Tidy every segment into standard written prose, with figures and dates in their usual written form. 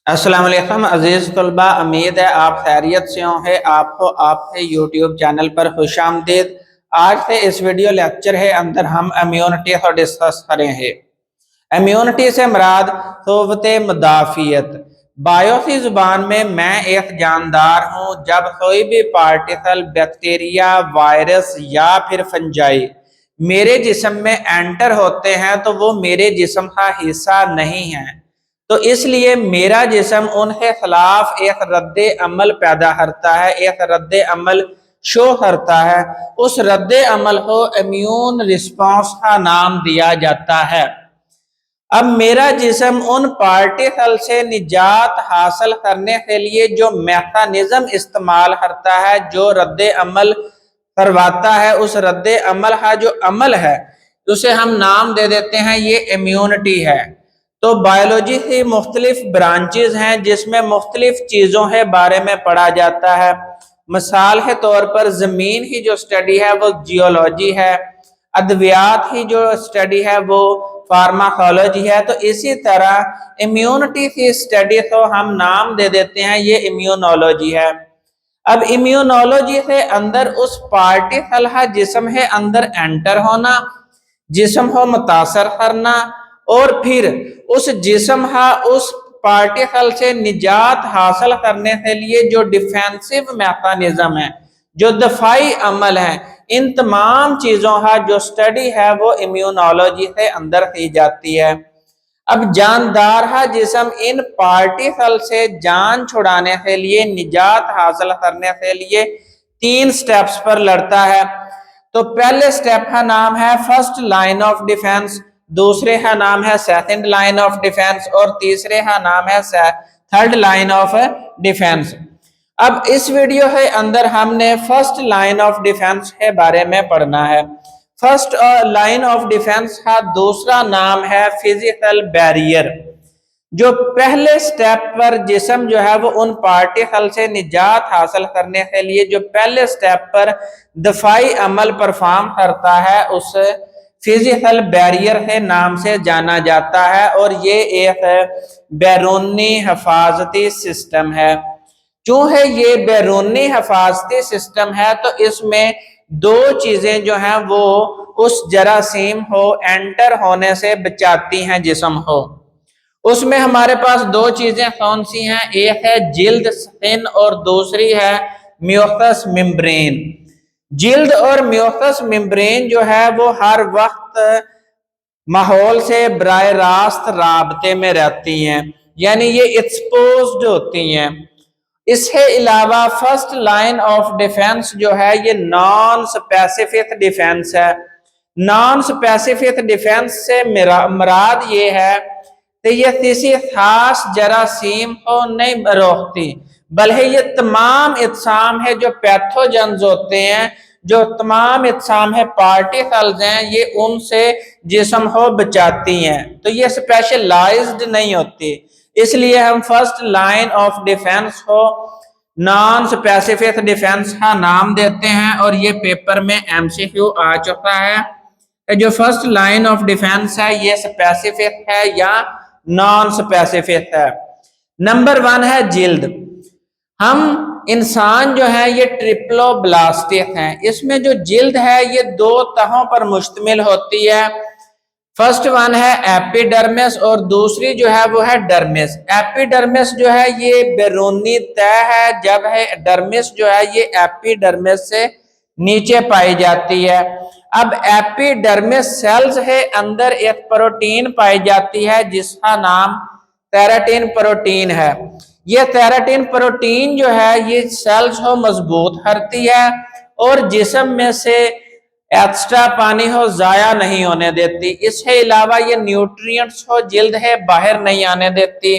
अस्सलाम वालेकुम अजीज़ तलबा, उम्मीद है आप खैरियत से होंगे। आपको आपके यूट्यूब चैनल पर खुशामदीद। आज से इस वीडियो लेक्चर है अंदर हम इम्यूनिटी को डिस्कस करेंगे। इम्यूनिटी से मुराद क़ुव्वत मुदाफ़ियत। बायो की ज़ुबान में मैं एक जानदार हूँ। जब कोई भी पार्टिकल, बैक्टीरिया, वायरस या फिर फंजाई मेरे जिस्म में एंटर होते हैं तो वो मेरे जिस्म का हिस्सा नहीं है, तो इसलिए मेरा जिस्म उनके खिलाफ एक रद्द अमल पैदा करता है, एक रद्द अमल शो करता है। उस रद्द अमल को इम्यून रिस्पॉन्स का नाम दिया जाता है। अब मेरा जिस्म उन पार्टिकल से निजात हासिल करने के लिए जो मैकेनिज्म इस्तेमाल करता है, जो रद्द अमल करवाता है, उस रद्द अमल का जो अमल है उसे हम नाम दे देते हैं ये इम्यूनिटी है। तो बायोलॉजी की मुख्तलिफ ब्रांचेज हैं जिसमें मुख्तलिफ चीज़ों के बारे में पढ़ा जाता है। मिसाल के तौर पर ज़मीन की जो स्टडी है वो जियोलॉजी है, अद्वियात की जो स्टडी है वो फार्माकोलॉजी है। तो इसी तरह इम्यूनिटी की स्टडी को हम नाम दे देते हैं ये इम्यूनोलॉजी है। अब इम्यूनोलॉजी के अंदर उस पार्टिकल का जिस्म के अंदर एंटर होना, जिस्म को मुतासर करना और फिर उस जिस्म का उस पार्टिकल से निजात हासिल करने के लिए जो डिफेंसिव मैकेनिज्म है, जो दफाई अमल है, इन तमाम चीज़ों का जो स्टडी है वो इम्यूनोलॉजी के अंदर की जाती है। अब जानदार का जिस्म इन पार्टिकल से जान छुड़ाने के लिए, निजात हासिल करने के लिए 3 स्टेप्स पर लड़ता है। तो पहले स्टेप का नाम है फर्स्ट लाइन ऑफ डिफेंस, दूसरे का नाम है सेकंड लाइन ऑफ डिफेंस और तीसरे का नाम है थर्ड लाइन ऑफ डिफेंस। अब इस वीडियो के अंदर हमने फर्स्ट लाइन ऑफ डिफेंस के बारे में पढ़ना है। फर्स्ट लाइन ऑफ डिफेंस का दूसरा नाम है फिजिकल बैरियर। जो पहले स्टेप पर जिस्म जो है वो उन पार्टिकल से निजात हासिल करने के लिए जो पहले स्टेप पर दफाई अमल परफॉर्म करता है उस फिजिकल बैरियर के नाम से जाना जाता है और ये एक बैरूनी हिफाजती सिस्टम है। चूंकि ये बैरूनी हिफाजती सिस्टम है तो इसमें 2 चीजें जो हैं वो उस जरासीम को एंटर होने से बचाती हैं जिस्म को। उसमें हमारे पास 2 चीजें कौन सी हैं? एक है जिल्द स्किन और दूसरी है म्यूकस मेम्ब्रेन। जिल्द और म्यूकस मेम्ब्रेन जो है वो हर वक्त माहौल से बराह रास्त राबते में रहती हैं, यानी ये एक्सपोज्ड होती हैं। इसके अलावा फर्स्ट लाइन ऑफ डिफेंस जो है ये नॉन स्पेसिफिक डिफेंस है। नॉन स्पेसिफिक डिफेंस से मुराद ये है कि ये किसी खास जरासीम को नहीं रोकती, बल्कि ये तमाम इत्साम है जो पैथोजेंस होते हैं, जो तमाम इत्साम है पार्टिकल्स हैं, ये उनसे जिस्म को बचाती हैं। तो ये स्पेशलाइज्ड नहीं होती, इसलिए हम फर्स्ट लाइन ऑफ डिफेंस को नॉन स्पेसिफिक डिफेंस का नाम देते हैं। और ये पेपर में एमसीक्यू आ चुका है। जो फर्स्ट लाइन ऑफ डिफेंस है ये स्पेसिफिक है या नॉन स्पेसिफिक है। नंबर 1 है जिल्द। हम इंसान जो है ये ट्रिप्लोब्लास्टिक हैं। इसमें जो जिल्द है ये 2 तहों पर मुश्तमिल होती है। फर्स्ट वन है एपिडर्मिस और दूसरी जो है वो है डर्मिस। एपिडर्मिस जो है ये बैरूनी तह है, जब है डर्मिस जो है ये एपिडर्मिस से नीचे पाई जाती है। अब एपिडर्मिस सेल्स है अंदर एक प्रोटीन पाई जाती है जिसका नाम केराटिन प्रोटीन है। ये केराटिन प्रोटीन जो है ये सेल्स को मजबूत करती है और जिस्म में से एक्स्ट्रा पानी को जाया नहीं होने देती। इसके अलावा ये न्यूट्रिएंट्स को जिल्द है बाहर नहीं आने देती।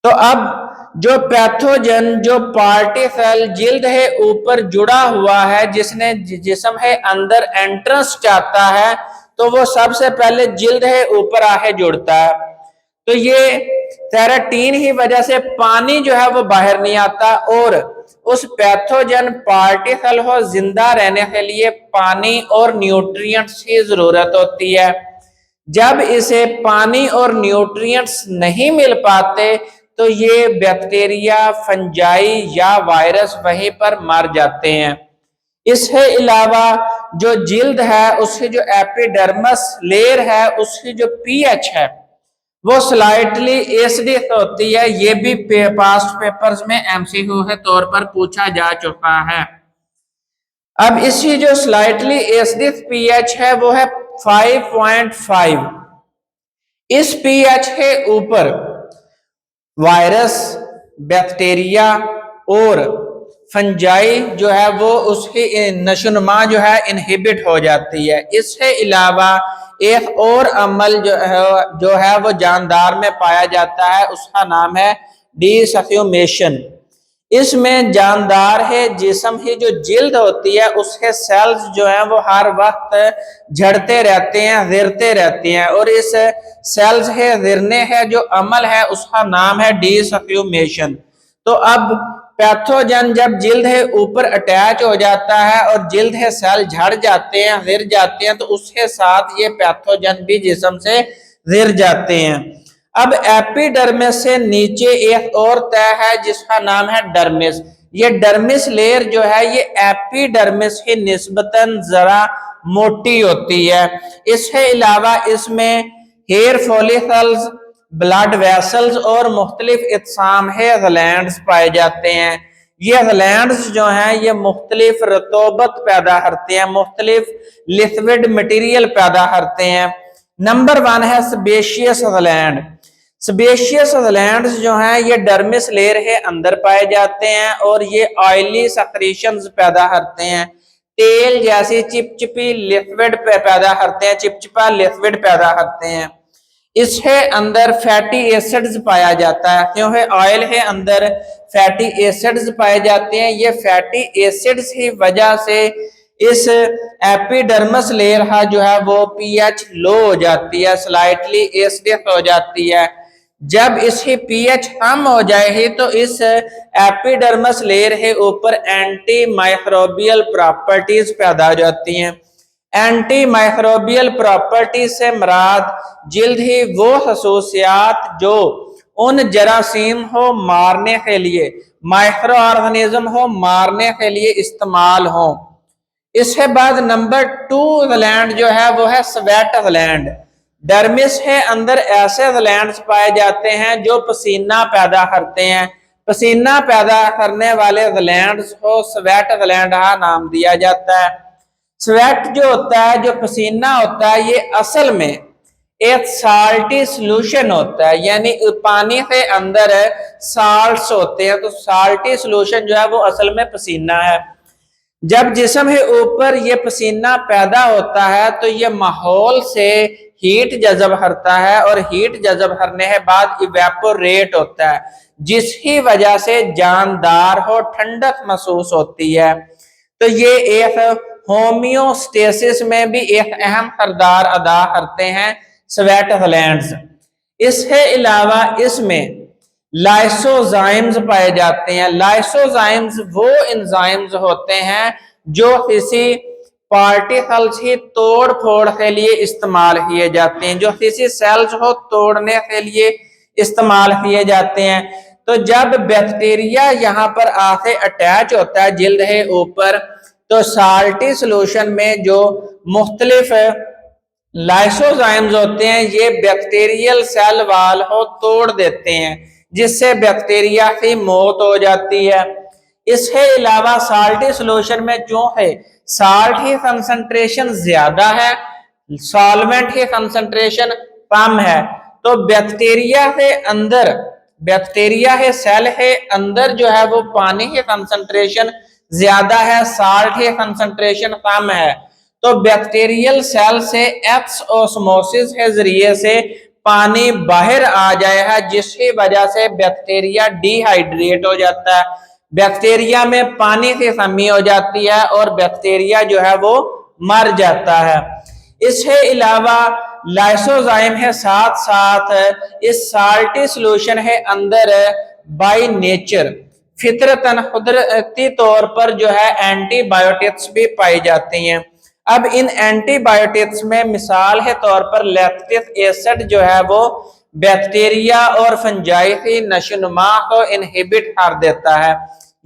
तो अब जो पैथोजन, जो पार्टिकल जिल्द है ऊपर जुड़ा हुआ है, जिसने जिस्म है अंदर एंट्रेंस चाहता है, तो वो सबसे पहले जिल्द है ऊपर आके जुड़ता है। तो ये केराटिन की वजह से पानी जो है वो बाहर नहीं आता और उस पैथोजन पार्टिकल को जिंदा रहने के लिए पानी और न्यूट्रिएंट्स की जरूरत होती है। जब इसे पानी और न्यूट्रिएंट्स नहीं मिल पाते तो ये बैक्टीरिया, फंजाई या वायरस वहीं पर मर जाते हैं। इसके अलावा जो जिल्द है उसकी जो एपिडर्मस लेयर है उसकी जो पीएच है वो स्लाइटली एसिडिक होती है। ये भी पास्ट पेपर्स में एमसीक्यू के तौर पर पूछा जा चुका है। अब इसकी जो स्लाइटली एसिडिक पीएच है वो है 5.5। इस पीएच के ऊपर वायरस, बैक्टीरिया और फंजाई जो है वो उसकी नशोनुमा जो है इनहिबिट हो जाती है। इसके अलावा एक और अमल जो है वो जानदार में पाया जाता है, उसका नाम है डिसफ्यूमेशन। इसमें जानदार है जिस्म की जो जिल्द होती है उसके सेल्स जो है वो हर वक्त झड़ते रहते हैं, गिरते रहते हैं, और इस सेल्स के गिरने है जो अमल है उसका नाम है डिसफ्यूमेशन। तो अब पैथोजन जब जिल्द है ऊपर अटैच हो जाता है और जिल्द है सेल झड़ जाते हैं, गिर जाते हैं, तो उसके साथ ये पैथोजन भी जिस्म से गिर जाते हैं। अब एपिडर्मिस से नीचे एक और तह है जिसका नाम है डर्मिस। ये डर्मिस लेयर जो है ये एपिडर्मिस की निस्बतन जरा मोटी होती है। इसके अलावा इसमें हेयर फॉलिकल्स, ब्लड वेसल्स और मुख्तलिफ इत्साम है ग्लैंड्स पाए जाते हैं। ये ग्लैंड्स जो हैं ये मुख्तलिफ रतूबत पैदा करते हैं, मुख्तलिफ लिक्विड मटेरियल पैदा करते हैं। नंबर 1 है सेबेशियस ग्लैंड। सेबेशियस ग्लैंड्स जो हैं ये डर्मिस लेयर के अंदर पाए जाते हैं और ये ऑयली सेक्रेशंस पैदा करते हैं, तेल जैसी चिपचिपी लिक्विड पैदा करते हैं, चिपचिपा लिक्विड पैदा करते हैं। इसके अंदर फैटी एसिड्स पाया जाता है, क्योंकि ऑयल के अंदर फैटी एसिड्स पाए जाते हैं। ये फैटी एसिड्स की वजह से इस एपिडर्मस लेयर का जो है वो पीएच लो हो जाती है, स्लाइटली एसिडिक हो जाती है। जब इसकी पीएच कम हो जाएगी तो इस एपिडर्मस लेयर के ऊपर एंटी माइक्रोबियल प्रॉपर्टीज पैदा हो जाती हैं। एंटी माइक्रोबियल प्रॉपर्टी से मुराद जिल्द ही वो खसूसियात जो उन जरासीम को मारने के लिए, माइक्रो ऑर्गेनिज्म को मारने के लिए इस्तेमाल हो। इसके बाद नंबर 2 ग्लैंड जो है वो है स्वेट ग्लैंड। डर्मिस के अंदर ऐसे ग्लैंड्स पाए जाते हैं जो पसीना पैदा करते हैं। पसीना पैदा करने वाले ग्लैंड्स को स्वेट ग्लैंड का नाम दिया जाता है। स्वेट जो होता है, जो पसीना होता है, ये असल में एक साल्टी सोल्यूशन होता है, यानी पानी के अंदर साल्ट्स होते हैं, तो साल्टी सोल्यूशन जो है वो असल में पसीना है। जब जिस्म के ऊपर ये पसीना पैदा होता है तो ये माहौल से हीट जज़ब करता है और हीट जज़ब करने के बाद इवेपोरेट होता है, जिसकी वजह से जानदार हो ठंडक महसूस होती है। तो ये एक होम्योस्टेसिस में भी एक अहम किरदार अदा करते हैं स्वेट ग्लैंड्स। इसके अलावा इसमें लाइसोजाइम्स पाए जाते हैं। लाइसोजाइम्स वो एंजाइम्स होते हैं जो किसी पार्टिकल्स की तोड़ फोड़ के लिए इस्तेमाल किए जाते हैं, जो किसी सेल्स को तोड़ने के लिए इस्तेमाल किए जाते हैं। तो जब बैक्टीरिया यहाँ पर आके अटैच होता है जिल्द के ऊपर, तो साल्टी सोल्यूशन में जो मुख्तलिफ लाइसोजाइम्स होते हैं ये बैक्टीरियल सेल वाल को तोड़ देते हैं, जिससे बैक्टीरिया की मौत हो जाती है। इसके अलावा साल्टी सोल्यूशन में जो है साल्ट की कंसंट्रेशन ज्यादा है, सॉल्वेंट की कंसंट्रेशन कम है, तो बैक्टीरिया के अंदर, बैक्टीरिया के सेल के अंदर जो है वो पानी की कंसंट्रेशन ज्यादा है, साल्ट की कंसंट्रेशन कम है। तो बैक्टीरियल सेल से एक्स ऑस्मोसिस के जरिए से पानी बाहर आ जाएगा, जिसकी वजह से बैक्टीरिया डिहाइड्रेट हो जाता है, बैक्टीरिया में पानी की कमी हो जाती है और बैक्टीरिया जो है वो मर जाता है। इसके अलावा लाइसोजाइम के साथ साथ इस साल्टी सोल्यूशन के अंदर बाय नेचर फितरतन कुदरती तौर पर जो है एंटीबायोटिक्स भी पाई जाती हैं। अब इन एंटीबायोटिक्स में मिसाल के तौर पर लैक्टिक एसिड जो है वो बैक्टीरिया और फंजाई नशोनुमा को इनहिबिट कर देता है।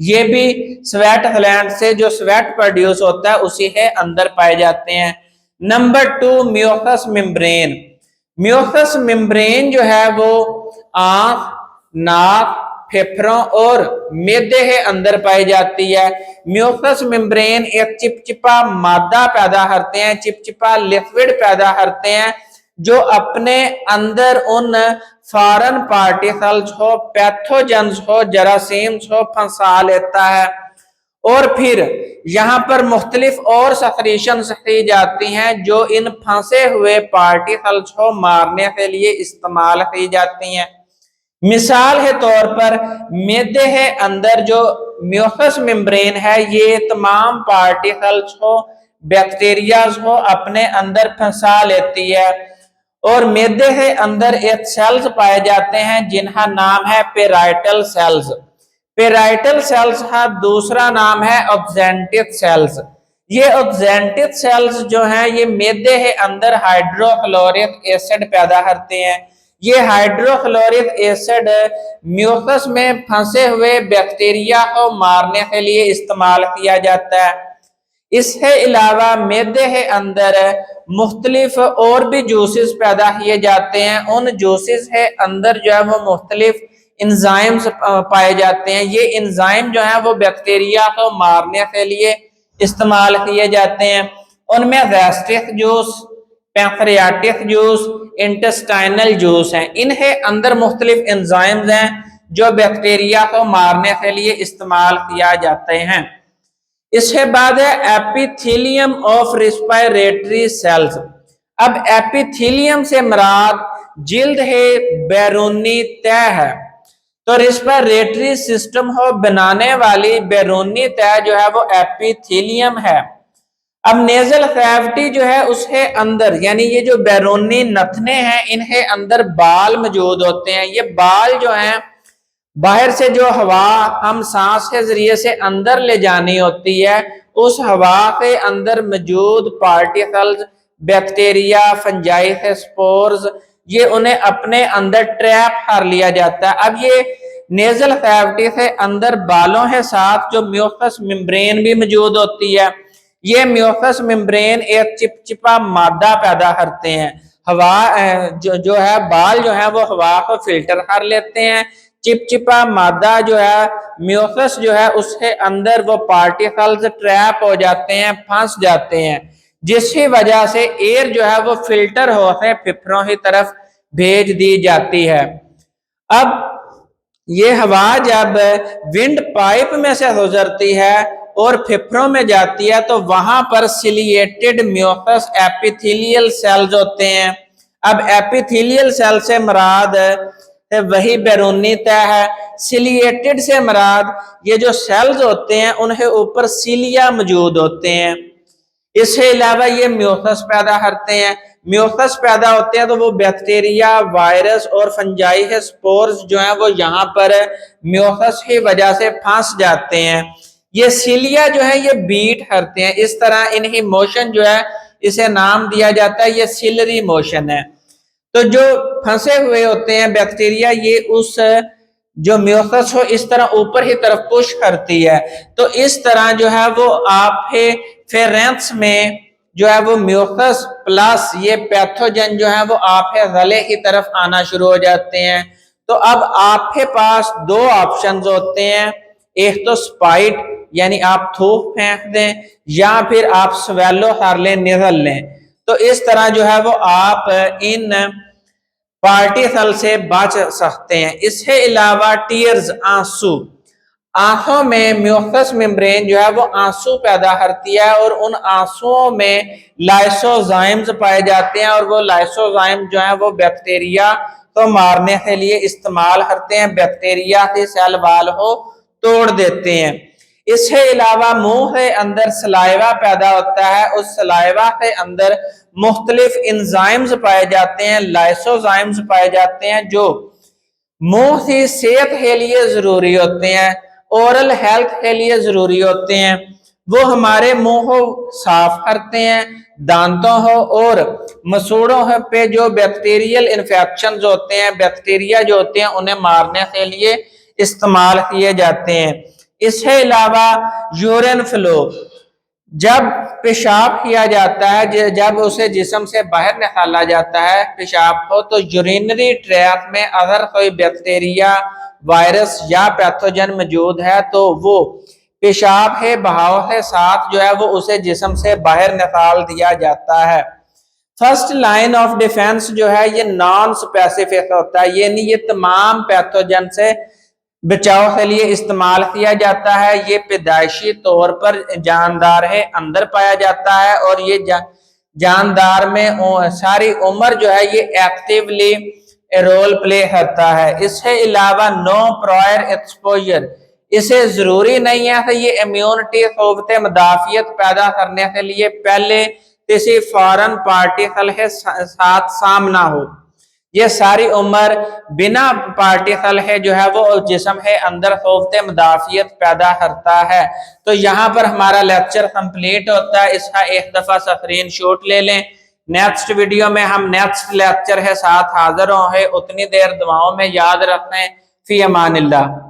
ये भी स्वेट ग्लैंड से जो स्वेट प्रोड्यूस होता है उसी के अंदर पाए जाते हैं। Number 2 mucous membrane. Mucous membrane जो है वो आंख, नाक, फेफड़ों और मैदे के अंदर पाई जाती है। म्यूकस मेम्ब्रेन एक चिपचिपा मादा पैदा करते हैं, चिपचिपा लिक्विड पैदा करते हैं जो अपने अंदर उन फॉरेन पार्टिकल्स हो, पैथोजेंस हो, जरासीम्स हो फंसा लेता है और फिर यहाँ पर मुख्तलिफ और सेक्रेशंस की जाती हैं जो इन फंसे हुए पार्टिकल्स को मारने के लिए इस्तेमाल की जाती हैं। मिसाल के तौर पर मैदे के अंदर जो म्यूकस मेम्ब्रेन है ये तमाम पार्टिकल्स को, बैक्टीरिया को अपने अंदर फंसा लेती है और मैदे के अंदर एक सेल्स पाए जाते हैं जिनका नाम है पेराइटल सेल्स। पेराइटल सेल्स का दूसरा नाम है ऑक्जेंटिक सेल्स। ये ऑक्जेंटिक सेल्स जो हैं ये मैदे के अंदर हाइड्रोक्लोरिक एसिड पैदा करते हैं। ये हाइड्रोक्लोरिक एसिड म्यूकस में फंसे हुए बैक्टीरिया को मारने के लिए इस्तेमाल किया जाता है। इसके अलावा मैदे के अंदर मुख्तलिफ और भी जूसेस पैदा किए जाते हैं। उन जूसेस के अंदर जो है वो मुख्तलिफ इंजाइम्स पाए जाते हैं। ये इंजाइम जो है वो बैक्टीरिया को मारने के लिए इस्तेमाल किए जाते हैं। उनमें gastric juice, pancreatic juice, intestinal juice हैं। इनके अंदर मुख्तलिफ एंजाइम्स हैं जो बैक्टीरिया को मारने के लिए इस्तेमाल किया जाते हैं। इसके बाद है एपिथेलियम ऑफ रेस्पिरेटरी सेल्स। अब एपिथेलियम से मुराद जिल्द है बैरूनी तह है। तो रेस्पिरेटरी सिस्टम को बनाने वाली बैरूनी तह जो है वो एपिथेलियम है। अब नेजल कैविटी जो है उसके अंदर यानी ये जो बैरूनी नथने हैं इनके अंदर बाल मौजूद होते हैं। ये बाल जो हैं बाहर से जो हवा हम सांस के जरिए से अंदर ले जानी होती है उस हवा के अंदर मौजूद पार्टिकल्स, बैक्टीरिया, फंजाई, स्पोर्स, ये उन्हें अपने अंदर ट्रैप कर लिया जाता है। अब ये नेजल कैविटी से अंदर बालों के साथ जो म्यूकस मेम्ब्रेन भी मौजूद होती है। ये म्यूकस मेम्ब्रेन एक चिपचिपा मादा पैदा करते हैं। हवा जो है बाल जो है वो हवा को फिल्टर कर लेते हैं। चिपचिपा मादा जो है म्यूकस जो है उसके अंदर वो पार्टिकल्स ट्रैप हो जाते हैं, फंस जाते हैं, जिसकी वजह से एयर जो है वो फिल्टर होकर फेफड़ों की तरफ भेज दी जाती है। अब ये हवा जब विंड पाइप में से गुजरती है और फेफड़ों में जाती है तो वहां पर सिलिएटेड म्यूकस एपिथेलियल सेल्स होते हैं। अब एपिथेलियल सेल से मुराद वही बैरूनी तह है। सिलिएटेड से मुराद ये जो सेल्स होते हैं उनके ऊपर सिलिया मौजूद होते हैं। इसके अलावा ये म्यूकस पैदा करते हैं। म्यूकस पैदा होते हैं तो वो बैक्टीरिया, वायरस और फंजाई के स्पोर्स जो हैं वो यहाँ पर म्यूकस की वजह से फंस जाते हैं। ये सिलिया जो है ये बीट करते हैं। इस तरह इनकी मोशन जो है इसे नाम दिया जाता है, ये सिलरी मोशन है। तो जो फंसे हुए होते हैं बैक्टीरिया ये उस जो म्यूकस हो इस तरह ऊपर की तरफ पुश करती है। तो इस तरह जो है वो आपके फेरेंस में जो है वो म्यूकस प्लस ये पैथोजन जो है वो आपके गले की तरफ आना शुरू हो जाते हैं। तो अब आपके पास दो ऑप्शंस होते हैं, एक तो स्पाइट यानी आप थूक फेंक दें या फिर आप स्वेलो कर लें, निगल लें। तो इस तरह जो है वो आप इन पार्टिकल से बच सकते हैं। इसके अलावा टीयर्स, आंसू, आंखों में म्यूकस मेम्ब्रेन जो है वो आंसू पैदा करती है और उन आंसुओं में लाइसोजाइम्स पाए जाते हैं और वो लाइसोजाइम जो है वो बैक्टीरिया को मारने के लिए इस्तेमाल करते हैं, बैक्टीरिया के सेल वाल को तोड़ देते हैं। इसके अलावा मुंह के अंदर सलाइवा पैदा होता है, उस सलाइवा के अंदर मुख्तलिफ एंजाइम्स पाए जाते हैं, लाइसोजाइम्स पाए जाते हैं जो मुंह की सेहत के लिए जरूरी होते हैं, ओरल हेल्थ के लिए जरूरी होते हैं। वो हमारे मुंह को साफ करते हैं, दांतों हो और मसूड़ों पे जो बैक्टीरियल इन्फेक्शन होते हैं, बैक्टीरिया जो होते हैं, उन्हें मारने के लिए इस्तेमाल किए जाते हैं। इसके अलावा यूरिन फ्लो, जब पेशाब किया जाता है, जब उसे जिस्म से बाहर निकाला जाता है पेशाब को, तो यूरिनरी ट्रैक्ट में अगर कोई बैक्टीरिया, वायरस या पैथोजन मौजूद है तो वो पेशाब के बहाव के साथ जो है वो उसे जिस्म से बाहर निकाल दिया जाता है। फर्स्ट लाइन ऑफ डिफेंस जो है ये नॉन स्पेसिफिक होता है, ये नहीं, ये तमाम पैथोजन से बचाव के लिए इस्तेमाल किया जाता है। ये पैदाइशी तौर पर जानदार है अंदर पाया जाता है और ये जानदार में सारी उम्र जो है ये एक्टिवली रोल प्ले करता है। इसके अलावा नो प्रायर एक्सपोजर, इसे जरूरी नहीं है कि ये इम्यूनिटी क़ुव्वत मुदाफ़ियत पैदा करने के लिए पहले किसी फॉरेन पार्टिकल के साथ सामना हो। ये सारी उम्र बिना पार्टिकल है जो है वो जिस्म है अंदर क़ुव्वत मुदाफ़ियत पैदा करता है। तो यहाँ पर हमारा लेक्चर कंप्लीट होता है। इसका एक दफ़ा स्क्रीनशॉट ले लें। नेक्स्ट वीडियो में हम नेक्स्ट लेक्चर के साथ हाजिर होंगे। उतनी देर दुआओं में याद रखें। फी अमानिल्लाह।